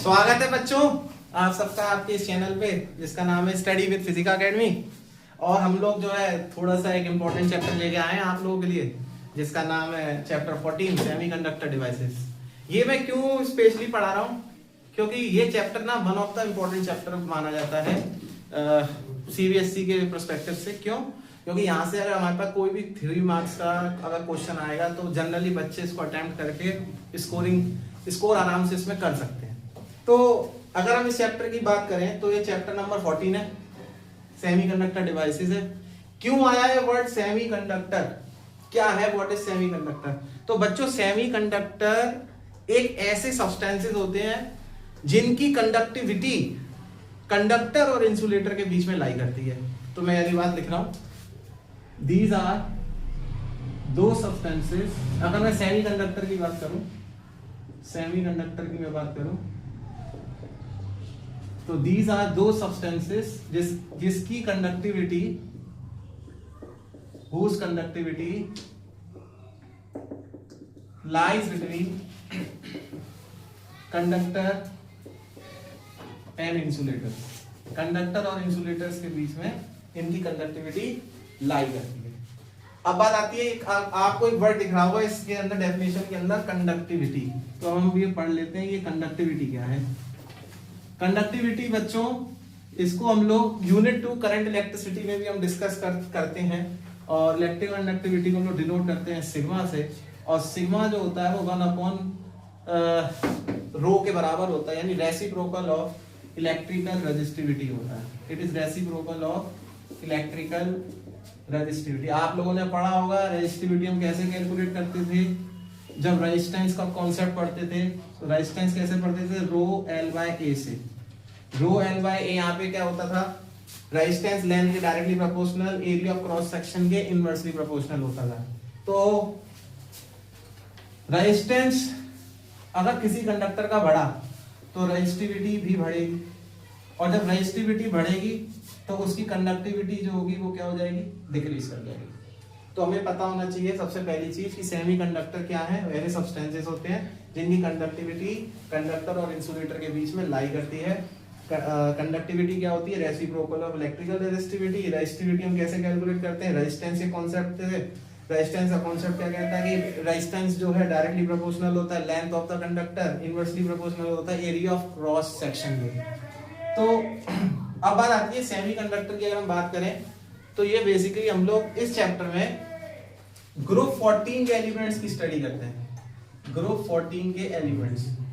स्वागत है बच्चों आप सबका आपके इस चैनल पे जिसका नाम है स्टडी विद फिजिका एकेडमी। और हम लोग जो है थोड़ा सा एक इम्पोर्टेंट चैप्टर लेके आए हैं आप लोगों के लिए जिसका नाम है चैप्टर 14 सेमीकंडक्टर डिवाइसेस। ये मैं क्यों स्पेशली पढ़ा रहा हूँ क्योंकि ये चैप्टर ना one of the important chapter माना जाता है सीबीएसई के पर्सपेक्टिव से। क्यों? क्योंकि यहाँ से अगर हमारे पास कोई भी 3 मार्क्स का अगर क्वेश्चन आएगा तो जनरली बच्चे इसको अटेम्प्ट करके स्कोर आराम से इसमें कर सकते हैं। तो अगर हम इस चैप्टर की बात करें तो ये चैप्टर नंबर 14 है, सेमीकंडक्टर डिवाइसेस है। क्यों आया है वर्ड सेमीकंडक्टर? क्या है व्हाट इज सेमीकंडक्टर? तो बच्चों सेमीकंडक्टर एक ऐसे सब्सटेंसेस होते हैं जिनकी कंडक्टिविटी कंडक्टर और इंसुलेटर के बीच में लाई करती है। तो मैं यही बात लिख रहा हूं, दीज आर दो सब्सटेंसेस। अगर मैं सेमीकंडक्टर की बात करूं, सेमीकंडक्टर की मैं बात करूं तो दीज आर दो सब्सटेंसेस जिसकी conductivity whose conductivity lies between conductor and insulator। Conductor और इंसुलेटर्स के बीच में इनकी कंडक्टिविटी लाई करती है। अब बात आती है आपको एक वर्ड दिख रहा होगा इसके अंदर डेफिनेशन के अंदर कंडक्टिविटी। तो हम ये पढ़ लेते हैं ये कंडक्टिविटी क्या है। कंडक्टिविटी बच्चों इसको हम लोग यूनिट 2 करंट इलेक्ट्रिसिटी में भी हम डिस्कस करते हैं और इलेक्ट्रिक कंडक्टिविटी को हम लोग डिनोट करते हैं सिग्मा से। और सिग्मा जो होता है वो 1/ρ के बराबर होता है, यानी रेसिप्रोकल ऑफ इलेक्ट्रिकल रेजिस्टिविटी होता है। It is reciprocal of electrical resistivity. आप लोगों ने पढ़ा होगा रेजिस्टिविटी हम कैसे कैलकुलेट करते थे जब रेजिस्टेंस का कॉन्सेप्ट पढ़ते थे। तो रेजिस्टेंस कैसे पढ़ते थे? रो एल बाय ए से। रो एल बाय ए यहाँ पे क्या होता था? रेजिस्टेंस लेंथ के directly proportional, area of cross section के इनवर्सली प्रोपोर्शनल होता था। तो रेजिस्टेंस अगर किसी कंडक्टर का बढ़ा तो रेजिस्टिविटी भी बढ़ेगी, और जब रेजिस्टिविटी बढ़ेगी तो उसकी कंडक्टिविटी जो होगी वो क्या हो जाएगी? डिक्रीज कर जाएगी। तो हमें पता होना चाहिए सबसे पहली चीज कि सेमीकंडक्टर क्या है। ऐसे सब्सटेंसेस होते हैं जिनकी कंडक्टिविटी कंडक्टर और इंसुलेटर के बीच में लाई करती है। कंडक्टिविटी क्या होती है? Reciprocal of electrical resistivity. Resistivity हम कैसे कैलकुलेट करते हैं? रेजिस्टेंस के कॉन्सेप्ट से। रेजिस्टेंस का कॉन्सेप्ट क्या कहता है कि रेजिस्टेंस जो है डायरेक्टली प्रोपोर्शनल होता है length of the conductor, inversely proportional होता है एरिया ऑफ क्रॉस सेक्शन में। तो अब बात आती है सेमीकंडक्टर की। अगर हम बात करें तो ये बेसिकली हम लोग इस चैप्टर में ग्रुप 14 के एलिमेंट्स की स्टडी करते हैं। ग्रुप 14 के एलिमेंट्स